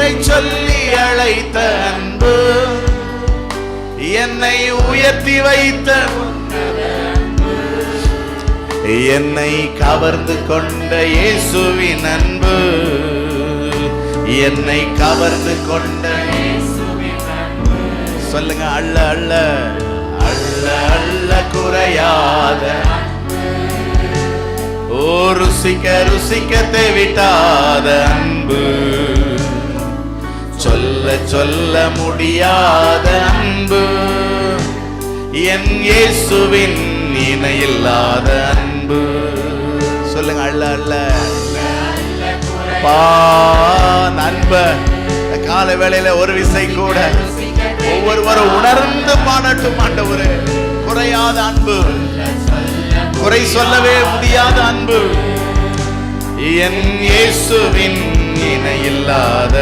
பெயரை சொல்லி அழைத்த அன்பு, என்னை உயர்த்தி வைத்த என்னை கவர்ந்து கொண்ட இயேசுவின் அன்பு, என்னை கவர்ந்து கொண்ட இயேசுவின் அன்பு. சொல்லுங்க, அள்ள அள்ள அள்ள அள்ள குறையாத, ஓ ருசிக்க ருசிக்க தேவிட்டாத அன்பு, சொல்ல சொல்ல முடியாத அன்பு, என் இயேசுவின் இணையில்லாத அன்பு. சொல்லுங்க, அள்ள அள்ள அன்ப. கால வேளையில ஒரு விசை கூட ஒவ்வொருவரும் உணர்ந்து பாடட்டும். ஆண்டவரே, குறையாத அன்பு, குறை சொல்லவே முடியாத அன்பு, என் இயேசுவின் இணையில்லாத